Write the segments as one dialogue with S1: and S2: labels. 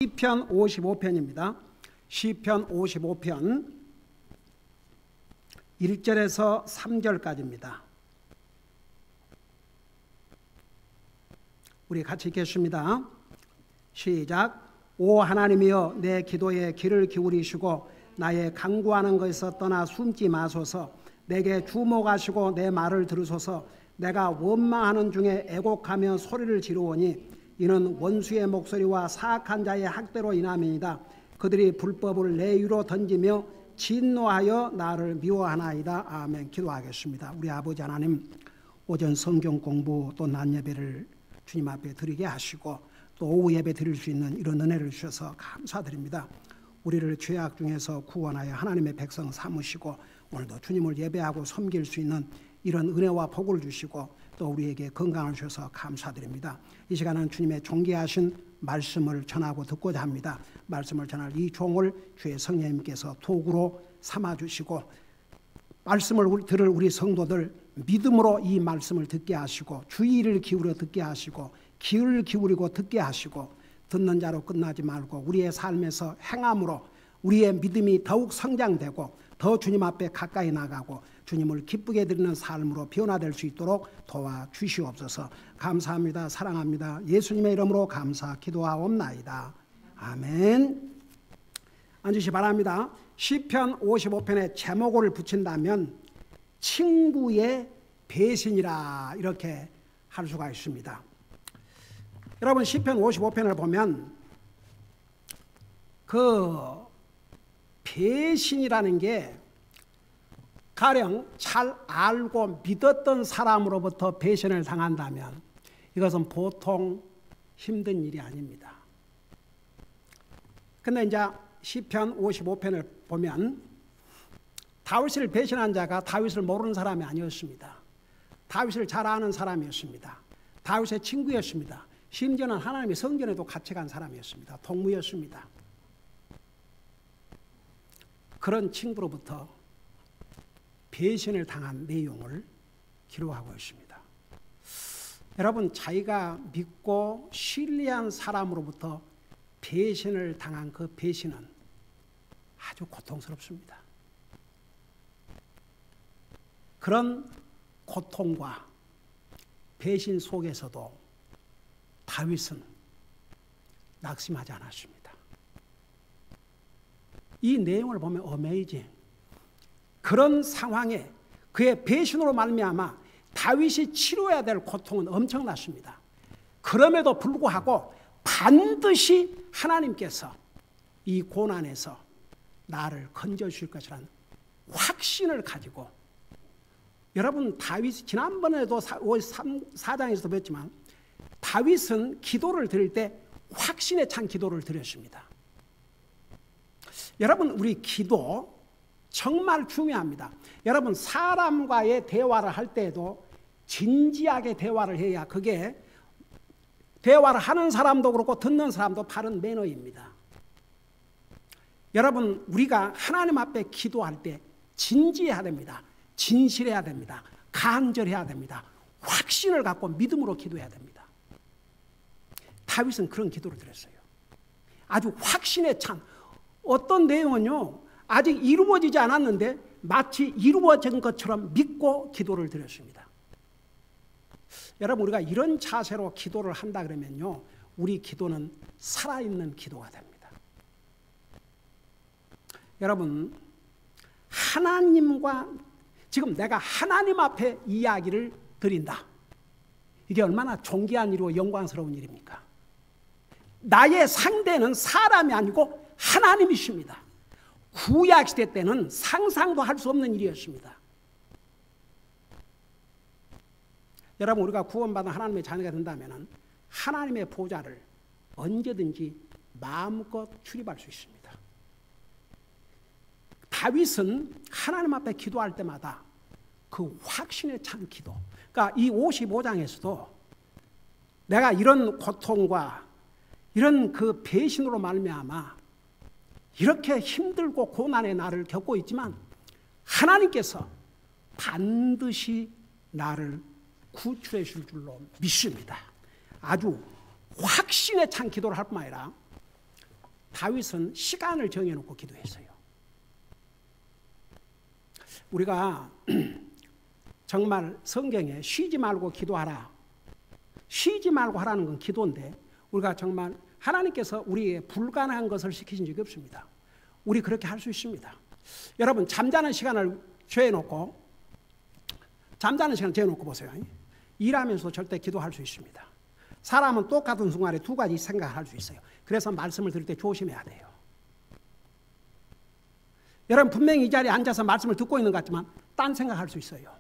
S1: 시편 55편입니다. 시편 55편 1절에서 3절까지입니다. 우리 같이 읽겠습니다. 시작. 오 하나님이여, 내 기도에 귀를 기울이시고 나의 간구하는 것에서 떠나 숨지 마소서. 내게 주목하시고 내 말을 들으소서. 내가 원망하는 중에 애곡하며 소리를 지르오니 이는 원수의 목소리와 사악한 자의 학대로 인함이니이다. 그들이 불법을 내 위로 던지며 진노하여 나를 미워하나이다. 아멘. 기도하겠습니다. 우리 아버지 하나님, 오전 성경 공부 또 낮 예배를 주님 앞에 드리게 하시고 또 오후 예배 드릴 수 있는 이런 은혜를 주셔서 감사드립니다. 우리를 죄악 중에서 구원하여 하나님의 백성 삼으시고 오늘도 주님을 예배하고 섬길 수 있는 이런 은혜와 복을 주시고 또 우리에게 건강을 주셔서 감사드립니다. 이 시간은 주님의 존귀하신 말씀을 전하고 듣고자 합니다. 말씀을 전할 이 종을 주의 성령님께서 도구로 삼아주시고 말씀을 들을 우리 성도들 믿음으로 이 말씀을 듣게 하시고 주의를 기울여 듣게 하시고 귀를 기울이고 듣게 하시고 듣는 자로 끝나지 말고 우리의 삶에서 행함으로 우리의 믿음이 더욱 성장되고 더 주님 앞에 가까이 나가고 주님을 기쁘게 드리는 삶으로 변화될 수 있도록 도와주시옵소서. 감사합니다. 사랑합니다. 예수님의 이름으로 감사 기도하옵나이다. 아멘. 앉으시 바랍니다. 시편 55편의 제목을 붙인다면 친구의 배신이라 이렇게 할 수가 있습니다. 여러분, 시편 55편을 보면 그 배신이라는 게 가령 잘 알고 믿었던 사람으로부터 배신을 당한다면 이것은 보통 힘든 일이 아닙니다. 근데 이제 시편 55편을 보면 다윗을 배신한 자가 다윗을 모르는 사람이 아니었습니다. 다윗을 잘 아는 사람이었습니다. 다윗의 친구였습니다. 심지어는 하나님의 성전에도 같이 간 사람이었습니다. 동무였습니다. 그런 친구로부터 배신을 당한 내용을 기록하고 있습니다. 여러분, 자기가 믿고 신뢰한 사람으로부터 배신을 당한 그 배신은 아주 고통스럽습니다. 그런 고통과 배신 속에서도 다윗은 낙심하지 않았습니다. 이 내용을 보면 어메이징. 그런 상황에 그의 배신으로 말미암아 다윗이 치료해야 될 고통은 엄청났습니다. 그럼에도 불구하고 반드시 하나님께서 이 고난에서 나를 건져주실 것이라는 확신을 가지고, 여러분, 다윗이 지난번에도 4장에서도 배웠지만 다윗은 기도를 드릴 때 확신에 찬 기도를 드렸습니다. 여러분, 우리 기도 정말 중요합니다. 여러분, 사람과의 대화를 할 때에도 진지하게 대화를 해야 그게 대화를 하는 사람도 그렇고 듣는 사람도 바른 매너입니다. 여러분, 우리가 하나님 앞에 기도할 때 진지해야 됩니다. 진실해야 됩니다. 간절해야 됩니다. 확신을 갖고 믿음으로 기도해야 됩니다. 다윗은 그런 기도를 드렸어요. 아주 확신에 찬, 어떤 내용은요 아직 이루어지지 않았는데 마치 이루어진 것처럼 믿고 기도를 드렸습니다. 여러분, 우리가 이런 자세로 기도를 한다 그러면요 우리 기도는 살아있는 기도가 됩니다. 여러분, 하나님과 지금 내가 하나님 앞에 이야기를 드린다. 이게 얼마나 존귀한 일이고 영광스러운 일입니까? 나의 상대는 사람이 아니고 하나님이십니다. 구약시대 때는 상상도 할 수 없는 일이었습니다. 여러분, 우리가 구원받은 하나님의 자녀가 된다면 하나님의 보좌를 언제든지 마음껏 출입할 수 있습니다. 다윗은 하나님 앞에 기도할 때마다 그 확신에 찬 기도, 그러니까 이 55장에서도 내가 이런 고통과 이런 그 배신으로 말미암아 이렇게 힘들고 고난의 날을 겪고 있지만 하나님께서 반드시 나를 구출해 줄 줄로 믿습니다. 아주 확신에 찬 기도를 할 뿐만 아니라 다윗은 시간을 정해놓고 기도했어요. 우리가 정말 성경에 쉬지 말고 기도하라, 쉬지 말고 하라는 건 기도인데, 우리가 정말 하나님께서 우리에게 불가능한 것을 시키신 적이 없습니다. 우리 그렇게 할 수 있습니다. 여러분, 잠자는 시간을 정해놓고 보세요. 일하면서 절대 기도할 수 있습니다. 사람은 똑같은 순간에 두 가지 생각을 할 수 있어요. 그래서 말씀을 들을 때 조심해야 돼요. 여러분, 분명히 이 자리에 앉아서 말씀을 듣고 있는 것 같지만 딴 생각할 수 있어요.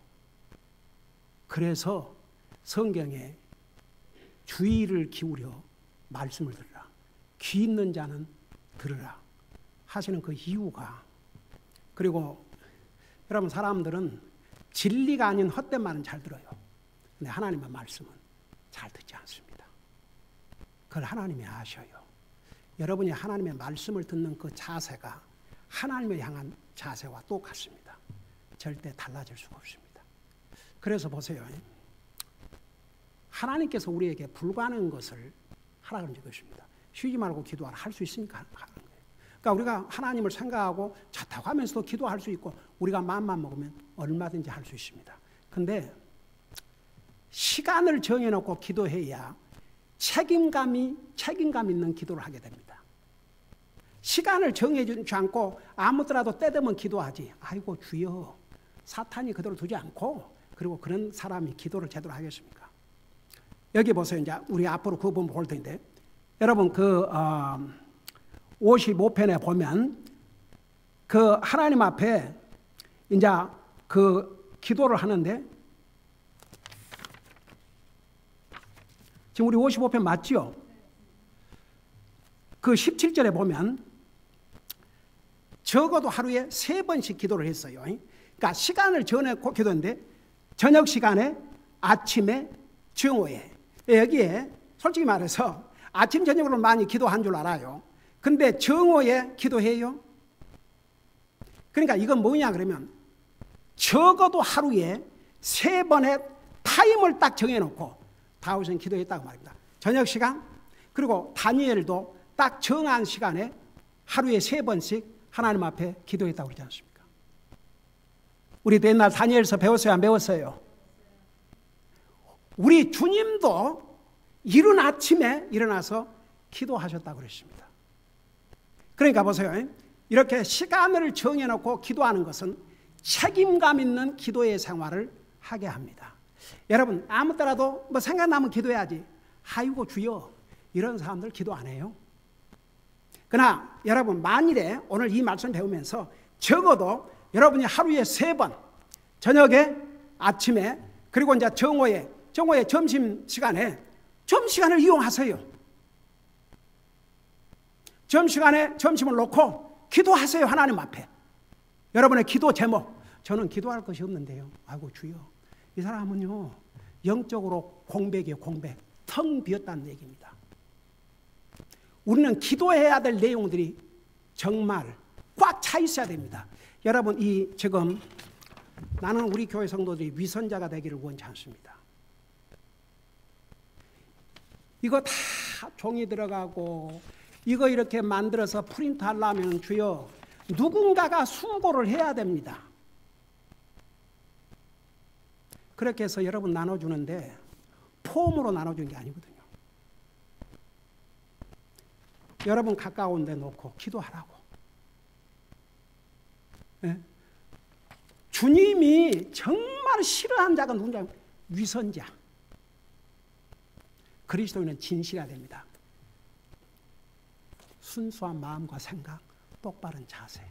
S1: 그래서 성경에 주의를 기울여 말씀을 들으라, 귀 있는 자는 들으라 하시는 그 이유가, 그리고 여러분, 사람들은 진리가 아닌 헛된 말은 잘 들어요. 근데 하나님의 말씀은 잘 듣지 않습니다. 그걸 하나님이 아셔요. 여러분이 하나님의 말씀을 듣는 그 자세가 하나님을 향한 자세와 똑같습니다. 절대 달라질 수가 없습니다. 그래서 보세요. 하나님께서 우리에게 불가능한 것을 하라 그런 적이 없습니다. 쉬지 말고 기도하라, 할 수 있으니까 하는 거예요. 그러니까 우리가 하나님을 생각하고 좋다고 하면서도 기도할 수 있고, 우리가 마음만 먹으면 얼마든지 할 수 있습니다. 근데 시간을 정해놓고 기도해야 책임감 있는 기도를 하게 됩니다. 시간을 정해주지 않고 아무더라도 때 되면 기도하지, 아이고 주여, 사탄이 그대로 두지 않고, 그리고 그런 사람이 기도를 제대로 하겠습니까? 여기 보세요. 이제 우리 앞으로 그 부분 볼 텐데, 여러분 55편에 보면 그 하나님 앞에 이제 그 기도를 하는데, 지금 우리 55편 맞죠? 그 17절에 보면 적어도 하루에 3번씩 기도를 했어요. 그러니까 시간을 정해놓고 기도했는데, 저녁 시간에, 아침에, 정오에. 여기에 솔직히 말해서 아침 저녁으로 많이 기도한 줄 알아요. 근데 정오에 기도해요. 그러니까 이건 뭐냐 그러면, 적어도 하루에 3번의 타임을 딱 정해놓고 다윗은 기도했다고 말입니다. 저녁 시간, 그리고 다니엘도 딱 정한 시간에 하루에 3번씩 하나님 앞에 기도했다고 그러지 않습니까? 우리도 옛날 다니엘서 배웠어요, 안 배웠어요? 우리 주님도 이른 아침에 일어나서 기도하셨다고 그랬습니다. 그러니까 보세요. 이렇게 시간을 정해놓고 기도하는 것은 책임감 있는 기도의 생활을 하게 합니다. 여러분, 아무 때라도 뭐 생각나면 기도해야지, 아이고 주여, 이런 사람들 기도 안 해요. 그러나 여러분, 만일에 오늘 이 말씀 배우면서 적어도 여러분이 하루에 3번, 저녁에, 아침에, 그리고 이제 정오에 점심시간을 이용하세요. 점심시간에 점심을 놓고 기도하세요. 하나님 앞에. 여러분의 기도 제목, 저는 기도할 것이 없는데요, 아이고 주여. 이 사람은요, 영적으로 공백이에요. 공백. 텅 비었다는 얘기입니다. 우리는 기도해야 될 내용들이 정말 꽉 차 있어야 됩니다. 여러분, 지금 나는 우리 교회 성도들이 위선자가 되기를 원치 않습니다. 이거 다 종이 들어가고 이거 이렇게 만들어서 프린트 하려면 주여, 누군가가 수고를 해야 됩니다. 그렇게 해서 여러분 나눠주는데 폼으로 나눠주는 게 아니거든요. 여러분 가까운 데 놓고 기도하라고. 네? 주님이 정말 싫어하는 자가 누군가, 위선자. 그리스도인은 진실해야 됩니다. 순수한 마음과 생각, 똑바른 자세.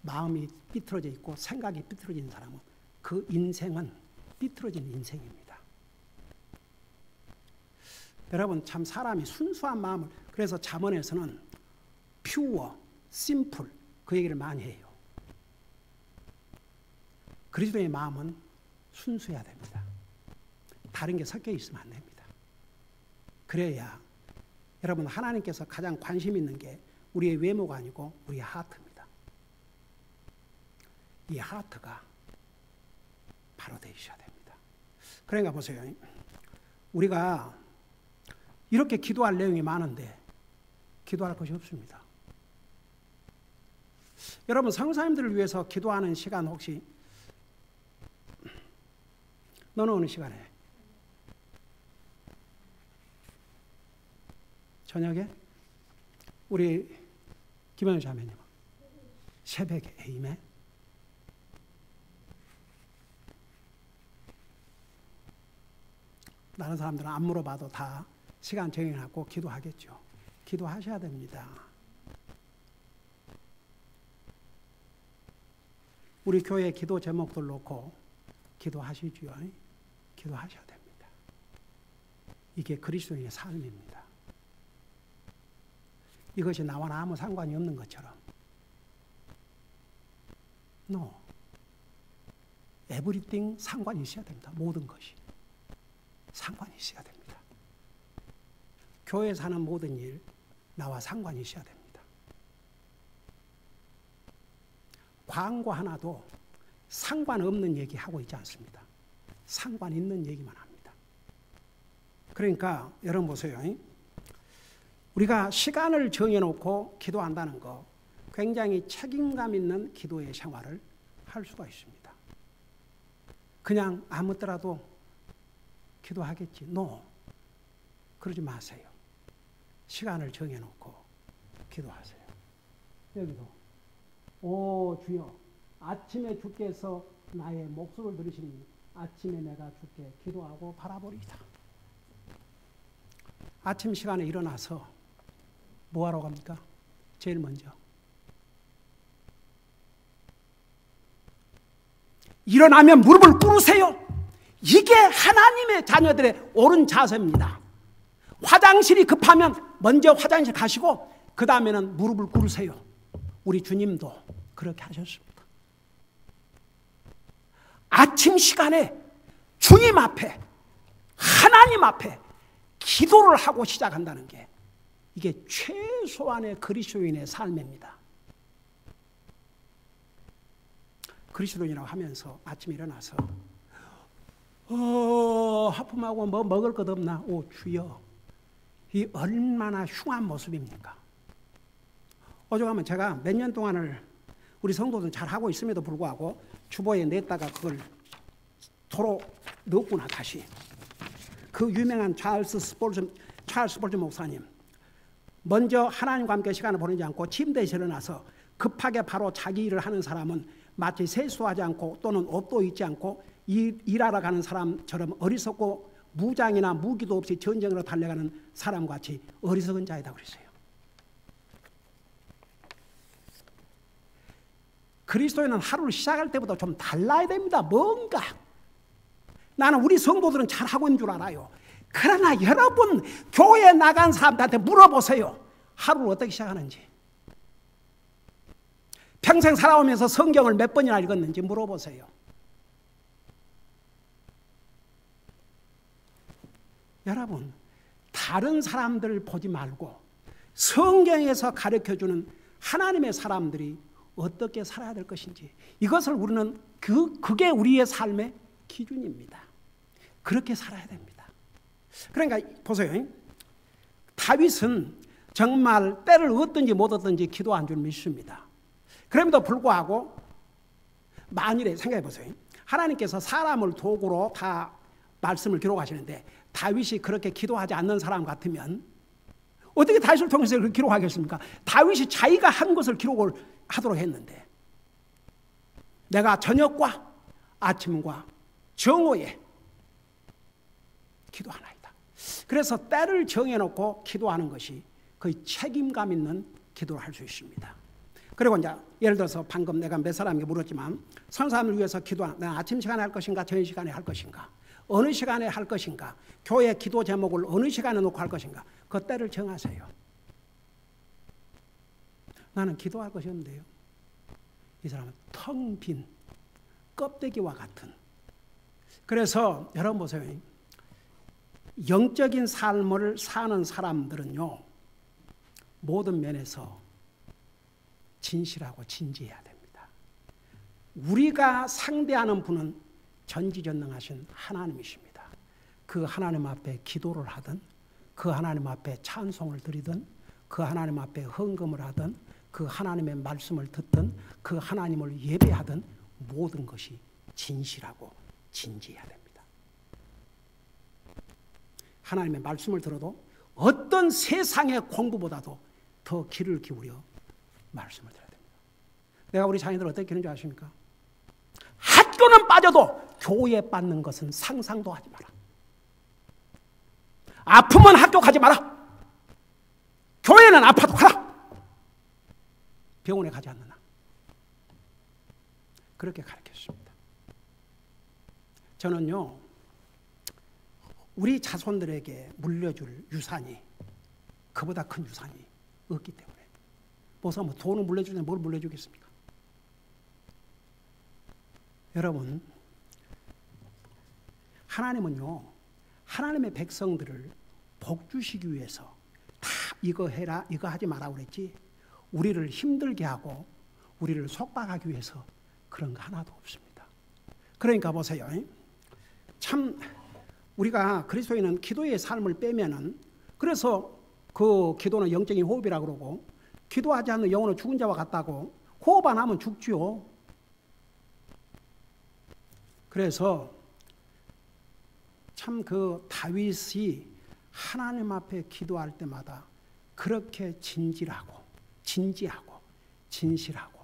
S1: 마음이 삐뚤어져 있고 생각이 삐뚤어진 사람은 그 인생은 삐뚤어진 인생입니다. 여러분, 참 사람이 순수한 마음을, 그래서 잠언에서는 퓨어, 심플, 그 얘기를 많이 해요. 그리스도의 마음은 순수해야 됩니다. 다른 게 섞여 있으면 안 됩니다. 그래야 여러분, 하나님께서 가장 관심 있는 게 우리의 외모가 아니고 우리의 하트입니다. 이 하트가 바로 되셔야 됩니다. 그러니까 보세요. 우리가 이렇게 기도할 내용이 많은데 기도할 것이 없습니다. 여러분, 성사님들을 위해서 기도하는 시간 혹시 너는 어느 시간에? 저녁에? 우리 김현우 자매님 새벽에. 에이멘. 다른 사람들은 안 물어봐도 다 시간 정해놓고 기도하겠죠. 기도하셔야 됩니다. 우리 교회 기도 제목들 놓고 기도하시죠. 기도하셔야 됩니다. 이게 그리스도인의 삶입니다. 이것이 나와 아무 상관이 없는 것처럼. No. Everything 상관이 있어야 됩니다. 모든 것이. 상관이 있어야 됩니다. 교회에 사는 모든 일, 나와 상관이 있어야 됩니다. 광고 하나도 상관없는 얘기하고 있지 않습니다. 상관 있는 얘기만 합니다. 그러니까 여러분 보세요. 우리가 시간을 정해놓고 기도한다는 거 굉장히 책임감 있는 기도의 생활을 할 수가 있습니다. 그냥 아무 때라도 기도하겠지. No. 그러지 마세요. 시간을 정해놓고 기도하세요. 여기도 오 주여, 아침에 주께서 나의 목소리를 들으시니 아침에 내가 주께 기도하고 바라보리이다. 아침 시간에 일어나서 뭐하러 갑니까? 제일 먼저 일어나면 무릎을 꿇으세요. 이게 하나님의 자녀들의 옳은 자세입니다. 화장실이 급하면 먼저 화장실 가시고 그 다음에는 무릎을 꿇으세요. 우리 주님도 그렇게 하셨습니다. 아침 시간에 주님 앞에, 하나님 앞에 기도를 하고 시작한다는 게 이게 최소한의 그리스도인의 삶입니다. 그리스도인이라고 하면서 아침에 일어나서 하품하고 뭐 먹을 것 없나? 오 주여, 이 얼마나 흉한 모습입니까? 오죽하면 제가 몇 년 동안을 우리 성도들은 잘하고 있음에도 불구하고 주보에 냈다가 그걸 도로 넣었구나. 다시 그 유명한 찰스 스폴즈 목사님, 먼저 하나님과 함께 시간을 보내지 않고 침대에서 일어나서 급하게 바로 자기 일을 하는 사람은 마치 세수하지 않고 또는 옷도 입지 않고 일하러 가는 사람처럼 어리석고 무장이나 무기도 없이 전쟁으로 달려가는 사람같이 어리석은 자이다 그랬어요. 그리스도인은 하루를 시작할 때보다 좀 달라야 됩니다. 뭔가. 나는 우리 성도들은 잘하고 있는 줄 알아요. 그러나 여러분 교회에 나간 사람들한테 물어보세요. 하루를 어떻게 시작하는지. 평생 살아오면서 성경을 몇 번이나 읽었는지 물어보세요. 여러분, 다른 사람들을 보지 말고 성경에서 가르쳐주는 하나님의 사람들이 어떻게 살아야 될 것인지, 이것을 우리는 그게 우리의 삶의 기준입니다. 그렇게 살아야 됩니다. 그러니까 보세요. 다윗은 정말 때를 얻든지 못 얻든지 기도한 줄 믿습니다. 그럼에도 불구하고 만일에 생각해 보세요. 하나님께서 사람을 도구로 다 말씀을 기록하시는데 다윗이 그렇게 기도하지 않는 사람 같으면 어떻게 다윗을 통해서 그렇게 기록하겠습니까? 다윗이 자기가 한 것을 기록을 하도록 했는데, 내가 저녁과 아침과 정오에 기도하나이다. 그래서 때를 정해놓고 기도하는 것이 거의 책임감 있는 기도를 할 수 있습니다. 그리고 이제 예를 들어서 방금 내가 몇 사람에게 물었지만, 선사람을 위해서 기도하는, 내가 아침 시간에 할 것인가 저녁 시간에 할 것인가, 어느 시간에 할 것인가, 교회 기도 제목을 어느 시간에 놓고 할 것인가, 그 때를 정하세요. 나는 기도할 것이 없는데요. 이 사람은 텅 빈 껍데기와 같은. 그래서 여러분 보세요. 영적인 삶을 사는 사람들은요, 모든 면에서 진실하고 진지해야 됩니다. 우리가 상대하는 분은 전지전능하신 하나님이십니다. 그 하나님 앞에 기도를 하든, 그 하나님 앞에 찬송을 드리든, 그 하나님 앞에 헌금을 하든 그 하나님의 말씀을 듣든 그 하나님을 예배하든 모든 것이 진실하고 진지해야 됩니다. 하나님의 말씀을 들어도 어떤 세상의 공부보다도 더 귀를 기울여 말씀을 들어야 됩니다. 내가 우리 자녀들 어떻게 키우는 줄 아십니까? 학교는 빠져도 교회 빠는 것은 상상도 하지 마라. 아프면 학교 가지 마라. 교회는 아파도 가라. 병원에 가지 않느냐. 그렇게 가르쳤습니다. 저는요, 우리 자손들에게 물려줄 유산이 그보다 큰 유산이 없기 때문에. 무슨 뭐 돈을 물려주는데 뭘 물려주겠습니까? 여러분, 하나님은요, 하나님의 백성들을 복 주시기 위해서 다 이거 해라, 이거 하지 마라 그랬지, 우리를 힘들게 하고 우리를 속박하기 위해서 그런 거 하나도 없습니다. 그러니까 보세요. 참 우리가 그리스도인은 기도의 삶을 빼면은, 그래서 그 기도는 영적인 호흡이라고 그러고, 기도하지 않는 영혼은 죽은 자와 같다고, 호흡 안 하면 죽지요. 그래서 참 그 다윗이 하나님 앞에 기도할 때마다 그렇게 진지하고 진실하고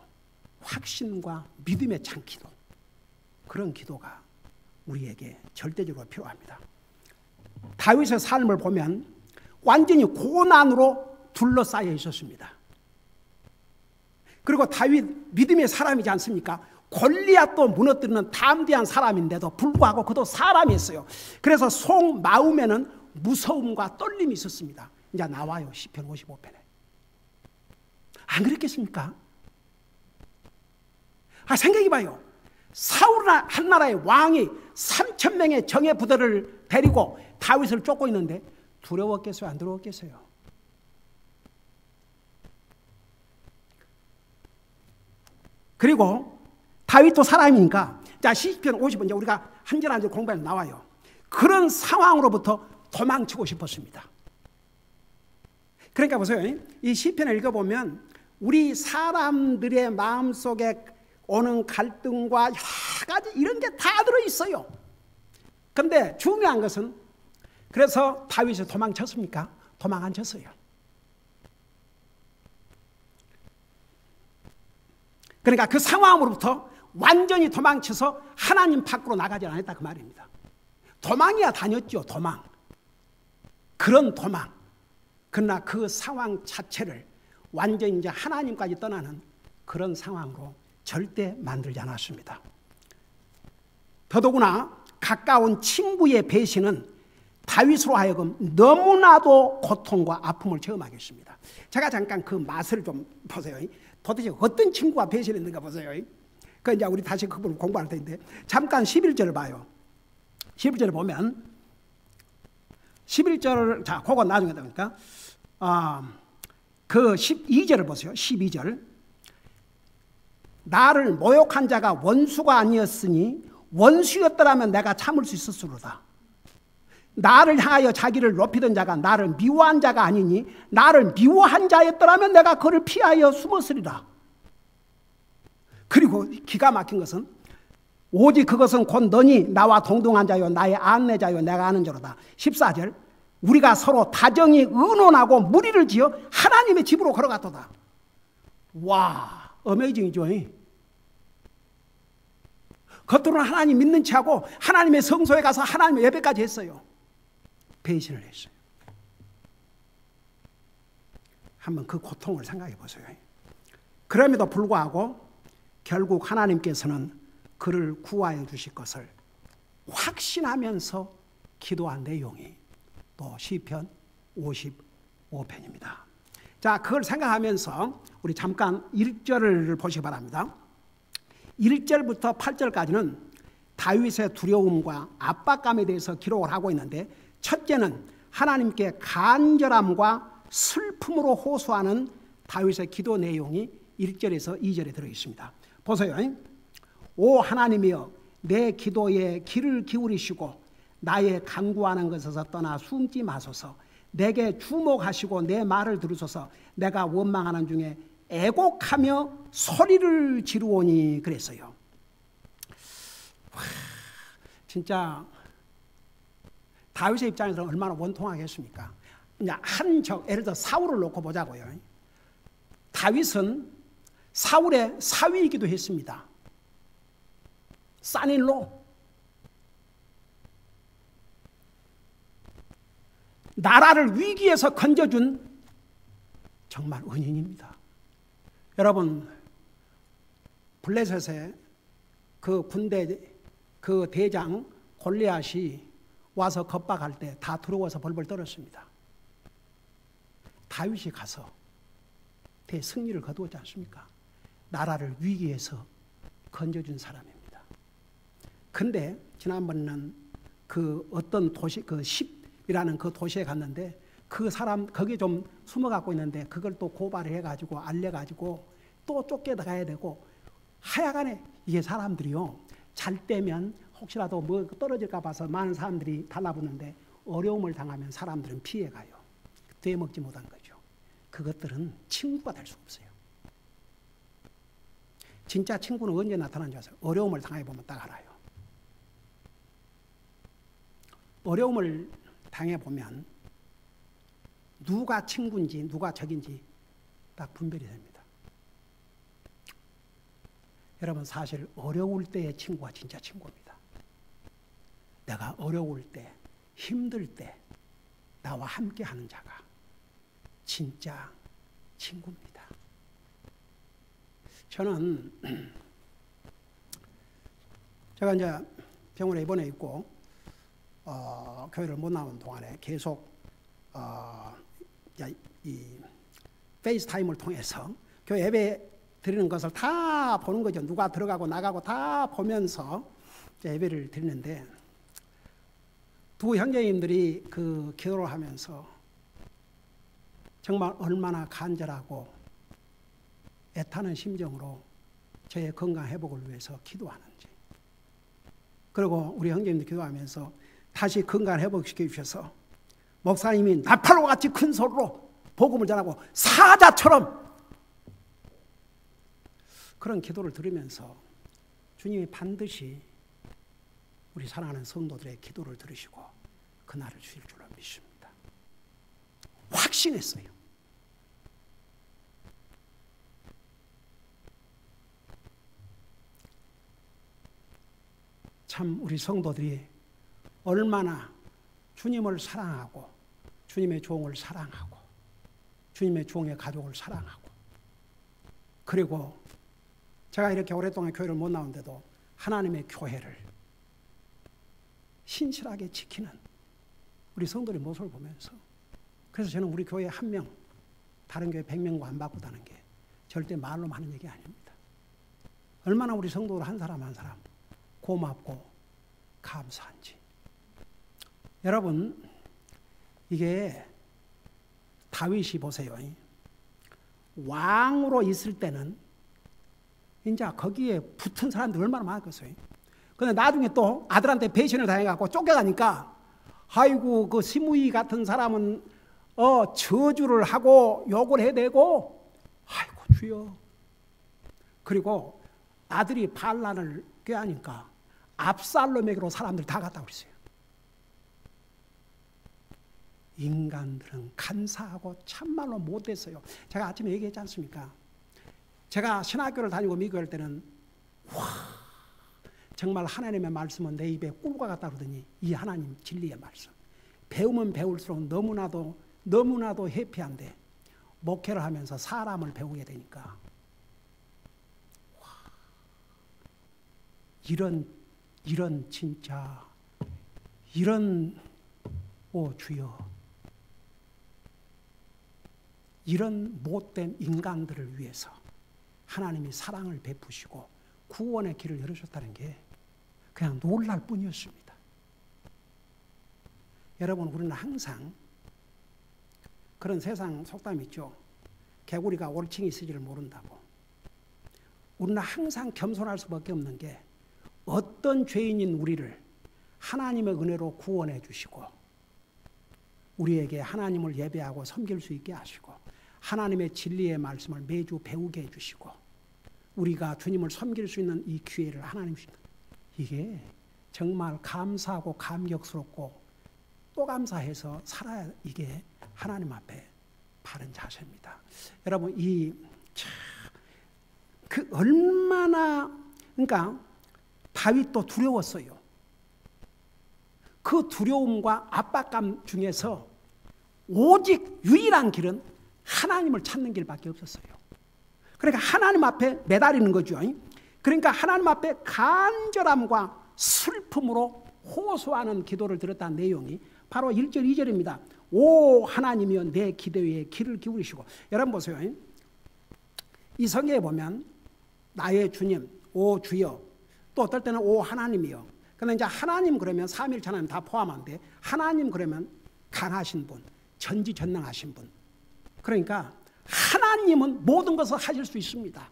S1: 확신과 믿음에 찬 기도, 그런 기도가 우리에게 절대적으로 필요합니다. 다윗의 삶을 보면 완전히 고난으로 둘러싸여 있었습니다. 그리고 다윗 믿음의 사람이지 않습니까? 골리앗도 무너뜨리는 담대한 사람인데도 불구하고 그도 사람이었어요. 그래서 속 마음에는 무서움과 떨림이 있었습니다. 이제 나와요, 시편 55편에. 안 그랬겠습니까? 생각해봐요. 사울 한 나라의 왕이 3,000명의 정예 부대를 데리고 다윗을 쫓고 있는데 두려웠겠어요? 안 두려웠겠어요? 그리고 다윗도 사람이니까, 자, 시편 50은 이제 우리가 한 절 한 절 공부하면 나와요. 그런 상황으로부터 도망치고 싶었습니다. 그러니까 보세요. 이 시편을 읽어보면 우리 사람들의 마음속에 오는 갈등과 여러 가지 이런 게 다 들어있어요. 그런데 중요한 것은, 그래서 다윗이 도망쳤습니까? 도망 안 쳤어요. 그러니까 그 상황으로부터 완전히 도망쳐서 하나님 밖으로 나가지 않았다, 그 말입니다. 도망이야 다녔죠, 도망. 그런 도망. 그러나 그 상황 자체를 완전히 이제 하나님까지 떠나는 그런 상황으로 절대 만들지 않았습니다. 더더구나 가까운 친구의 배신은 다윗으로 하여금 너무나도 고통과 아픔을 체험하게 했습니다. 제가 잠깐 그 맛을 좀 보세요. 도대체 어떤 친구가 배신했는가 보세요. 그 이제 우리 다시 그걸 공부할 텐데, 잠깐 11절을 봐요. 11절을 보면 11절, 자, 그거 나중에 되니까 그 12절을 보세요. 12절. 나를 모욕한 자가 원수가 아니었으니 원수였더라면 내가 참을 수 있었으로다. 나를 향하여 자기를 높이던 자가 나를 미워한 자가 아니니 나를 미워한 자였더라면 내가 그를 피하여 숨었으리라. 그리고 기가 막힌 것은, 오직 그것은 곧 너니 나와 동등한 자요 나의 안내자요 내가 아는 자로다. 14절. 우리가 서로 다정히 의논하고 무리를 지어 하나님의 집으로 걸어갔도다. 와, 어메이징이죠. 겉으로는 하나님 믿는 체하고 하나님의 성소에 가서 하나님의 예배까지 했어요. 배신을 했어요. 한번 그 고통을 생각해 보세요. 그럼에도 불구하고 결국 하나님께서는 그를 구하여 주실 것을 확신하면서 기도한 내용이 또 시편 55편입니다. 자, 그걸 생각하면서 우리 잠깐 1절을 보시기 바랍니다. 1절부터 8절까지는 다윗의 두려움과 압박감에 대해서 기록을 하고 있는데, 첫째는 하나님께 간절함과 슬픔으로 호소하는 다윗의 기도 내용이 1절에서 2절에 들어있습니다. 보세요. 오 하나님이여, 내 기도에 귀를 기울이시고 나의 간구하는 것에서 떠나 숨지 마소서. 내게 주목하시고 내 말을 들으소서. 내가 원망하는 중에 애곡하며 소리를 지르오니 그랬어요. 진짜 다윗의 입장에서는 얼마나 원통하겠습니까? 이제 예를 들어 사울을 놓고 보자고요. 다윗은 사울의 사위이기도 했습니다. 싼일로. 나라를 위기에서 건져준 정말 은인입니다. 여러분, 블레셋의 그 군대 그 대장 골리앗이 와서 겁박할 때 다 들어와서 벌벌 떨었습니다. 다윗이 가서 대승리를 거두었지 않습니까? 나라를 위기에서 건져준 사람입니다. 근데 지난번에는 그 어떤 도시, 그 십이라는 그 도시에 갔는데 그 사람 거기 좀 숨어갖고 있는데 그걸 또 고발을 해가지고 알려가지고 또 쫓겨나가야 되고 하여간에 이게 사람들이요 잘 때면 혹시라도 뭐 떨어질까 봐서 많은 사람들이 달라붙는데 어려움을 당하면 사람들은 피해가요. 되먹지 못한 거죠. 그것들은 친구가 될 수 없어요. 진짜 친구는 언제 나타나는지 아세요? 어려움을 당해보면 딱 알아요. 어려움을 당해보면 누가 친구인지 누가 적인지 딱 분별이 됩니다. 여러분 사실 어려울 때의 친구가 진짜 친구입니다. 내가 어려울 때, 힘들 때 나와 함께 하는 자가 진짜 친구입니다. 저는 제가 이제 병원에 입원해 있고 교회를 못 나온 동안에 계속 이 페이스타임을 통해서 교회 예배 드리는 것을 다 보는 거죠. 누가 들어가고 나가고 다 보면서 예배를 드리는데 두 형제님들이 그 기도를 하면서 정말 얼마나 간절하고 애타는 심정으로 저의 건강 회복을 위해서 기도하는지, 그리고 우리 형제님들 기도하면서 다시 건강 회복시켜 주셔서 목사님이 나팔과 같이 큰 소리로 복음을 전하고 사자처럼 그런 기도를 들으면서 주님이 반드시 우리 사랑하는 성도들의 기도를 들으시고 그날을 주실 줄로 믿습니다. 확신했어요. 참 우리 성도들이 얼마나 주님을 사랑하고 주님의 종을 사랑하고 주님의 종의 가족을 사랑하고, 그리고 제가 이렇게 오랫동안 교회를 못 나오는데도 하나님의 교회를 신실하게 지키는 우리 성도의 모습을 보면서, 그래서 저는 우리 교회 한 명, 다른 교회 100명과 안 바꾸다는 게 절대 말로만 하는 얘기 아닙니다. 얼마나 우리 성도들 한 사람 한 사람 고맙고 감사한지. 여러분, 이게 다윗이 보세요. 왕으로 있을 때는 이제 거기에 붙은 사람들 얼마나 많았겠어요. 근데 나중에 또 아들한테 배신을 당해갖고 쫓겨가니까 아이고 그 시므이 같은 사람은 저주를 하고 욕을 해대고 아이고 주여. 그리고 아들이 반란을 꾀하니까 압살롬에게로 사람들이 다 갔다고 그랬어요. 인간들은 간사하고 참말로 못됐어요. 제가 아침에 얘기했지 않습니까? 제가 신학교를 다니고 미국에 갈 때는 정말 하나님의 말씀은 내 입에 꿀과 같다 그러더니 이 하나님 진리의 말씀 배우면 배울수록 너무나도 해피한데 목회를 하면서 사람을 배우게 되니까 이런 진짜 오 주여, 이런 못된 인간들을 위해서 하나님이 사랑을 베푸시고 구원의 길을 열어줬다는 게 그냥 놀랄 뿐이었습니다. 여러분, 우리는 항상 그런 세상 속담이 있죠. 개구리가 올챙이 쓰지를 모른다고. 우리는 항상 겸손할 수밖에 없는 게 어떤 죄인인 우리를 하나님의 은혜로 구원해 주시고 우리에게 하나님을 예배하고 섬길 수 있게 하시고 하나님의 진리의 말씀을 매주 배우게 해주시고 우리가 주님을 섬길 수 있는 이 기회를 하나님 주시는, 이게 정말 감사하고 감격스럽고 또 감사해서 살아야 이게 하나님 앞에 바른 자세입니다. 여러분 그 얼마나, 그러니까 다윗도 두려웠어요. 그 두려움과 압박감 중에서 오직 유일한 길은 하나님을 찾는 길밖에 없었어요. 그러니까 하나님 앞에 매달리는 거죠. 그러니까 하나님 앞에 간절함과 슬픔으로 호소하는 기도를 드렸다는 내용이 바로 1절 2절입니다. 오 하나님이여 내 기도에 귀를 기울이시고. 여러분 보세요. 이 성경에 보면 나의 주님, 오 주여, 또 어떨 때는 오 하나님이여. 그런데 이제 하나님 그러면 삼위일체 하나님 다 포함한데, 하나님 그러면 강하신 분, 전지전능하신 분. 그러니까 하나님은 모든 것을 하실 수 있습니다.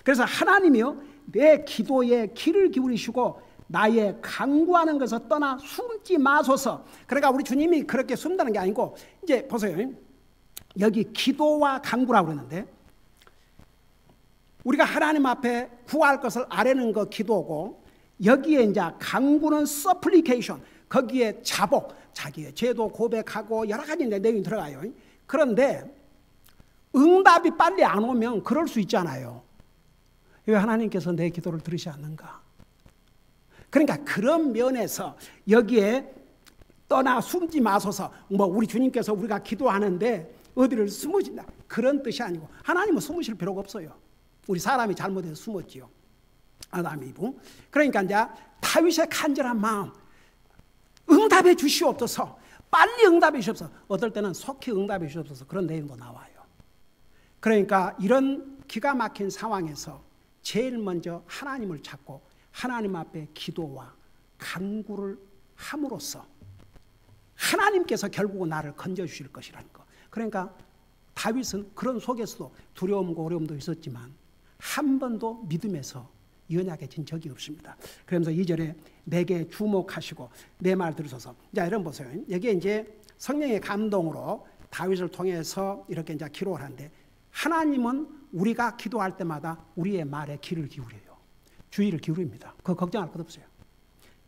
S1: 그래서 하나님이여 내 기도에 귀를 기울이시고 나의 간구하는 것을 떠나 숨지 마소서. 그러니까 우리 주님이 그렇게 숨다는 게 아니고, 이제 보세요. 여기 기도와 간구라고 그러는데, 우리가 하나님 앞에 구할 것을 아뢰는 거 기도고, 여기에 이제 간구는 supplication, 거기에 자복, 자기의 죄도 고백하고 여러 가지 내용이 들어가요. 그런데 응답이 빨리 안 오면 그럴 수 있잖아요. 왜 하나님께서 내 기도를 들으시지 않는가? 그러니까 그런 면에서 여기에 떠나 숨지 마소서, 뭐 우리 주님께서 우리가 기도하는데 어디를 숨으신다, 그런 뜻이 아니고, 하나님은 숨으실 필요가 없어요. 우리 사람이 잘못해서 숨었지요. 아담이 이브. 그러니까 이제 다윗의 간절한 마음, 응답해 주시옵소서, 빨리 응답해 주시옵소서, 어떨 때는 속히 응답해 주시옵소서, 그런 내용도 나와요. 그러니까 이런 기가 막힌 상황에서 제일 먼저 하나님을 찾고 하나님 앞에 기도와 간구를 함으로써 하나님께서 결국은 나를 건져주실 것이라는 거. 그러니까 다윗은 그런 속에서도 두려움과 어려움도 있었지만 한 번도 믿음에서 연약해진 적이 없습니다. 그러면서 2절에 내게 주목하시고 내 말 들으소서. 자, 여러분 보세요. 여기에 이제 성령의 감동으로 다윗을 통해서 이렇게 이제 기록을 하는데, 하나님은 우리가 기도할 때마다 우리의 말에 귀를 기울여요. 주의를 기울입니다. 그거 걱정할 것 없어요.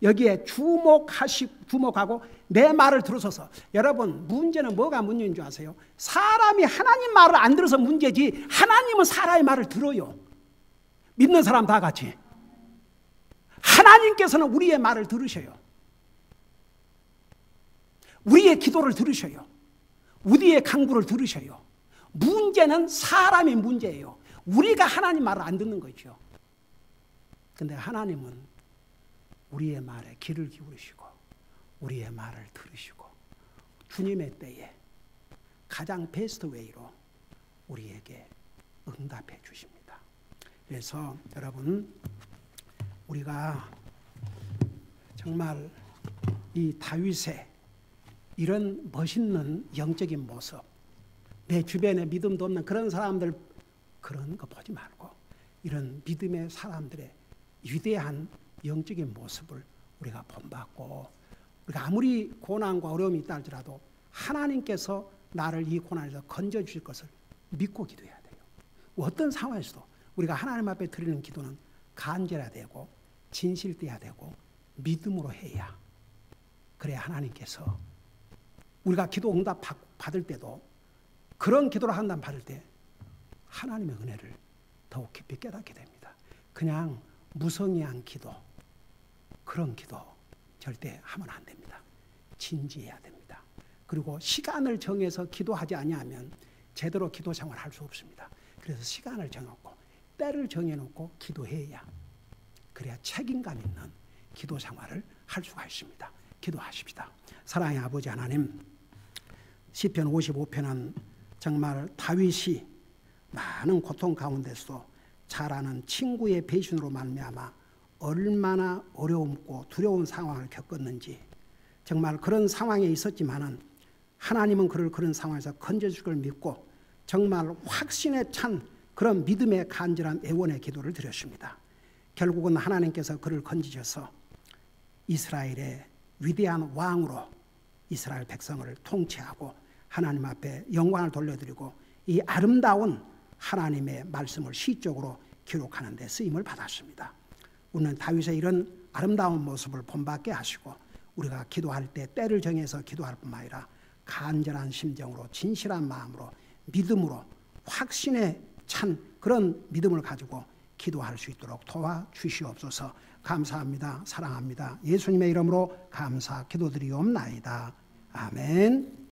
S1: 여기에 주목하고 내 말을 들으소서. 여러분, 문제는 뭐가 문제인 줄 아세요? 사람이 하나님 말을 안 들어서 문제지, 하나님은 사람의 말을 들어요. 믿는 사람 다 같이. 하나님께서는 우리의 말을 들으셔요. 우리의 기도를 들으셔요. 우리의 간구를 들으셔요. 문제는 사람의 문제예요. 우리가 하나님 말을 안 듣는 거죠. 근데 하나님은 우리의 말에 귀를 기울이시고 우리의 말을 들으시고 주님의 때에 가장 베스트 웨이로 우리에게 응답해 주십니다. 그래서 여러분, 우리가 정말 이 다윗의 이런 멋있는 영적인 모습, 내 주변에 믿음도 없는 그런 사람들, 그런 거 보지 말고 이런 믿음의 사람들의 위대한 영적인 모습을 우리가 본받고, 우리가 아무리 고난과 어려움이 있다 할지라도 하나님께서 나를 이 고난에서 건져주실 것을 믿고 기도해야 돼요. 어떤 상황에서도 우리가 하나님 앞에 드리는 기도는 간절해야 되고 진실돼야 되고 믿음으로 해야, 그래야 하나님께서 우리가 기도 응답 받을 때도, 그런 기도를 한다면 받을 때 하나님의 은혜를 더욱 깊이 깨닫게 됩니다. 그냥 무성의한 기도, 그런 기도 절대 하면 안 됩니다. 진지해야 됩니다. 그리고 시간을 정해서 기도하지 아니하면 제대로 기도 생활을 할 수 없습니다. 그래서 시간을 정하고 때를 정해놓고 기도해야, 그래야 책임감 있는 기도 생활을 할 수가 있습니다. 기도하십시다. 사랑의 아버지 하나님, 시편 55편은 정말 다윗이 많은 고통 가운데서도 잘 아는 친구의 배신으로 말미암아 얼마나 어려움고 두려운 상황을 겪었는지, 정말 그런 상황에 있었지만은 하나님은 그를 그런 상황에서 건져줄 걸 믿고 정말 확신에 찬 그런 믿음의 간절한 애원의 기도를 드렸습니다. 결국은 하나님께서 그를 건지셔서 이스라엘의 위대한 왕으로 이스라엘 백성을 통치하고 하나님 앞에 영광을 돌려드리고 이 아름다운 하나님의 말씀을 시적으로 기록하는 데 쓰임을 받았습니다. 우리는 다윗의 이런 아름다운 모습을 본받게 하시고 우리가 기도할 때 때를 정해서 기도할 뿐만 아니라 간절한 심정으로 진실한 마음으로 믿음으로 확신에 찬 그런 믿음을 가지고 기도할 수 있도록 도와주시옵소서. 감사합니다. 사랑합니다. 예수님의 이름으로 감사 기도드리옵나이다. 아멘.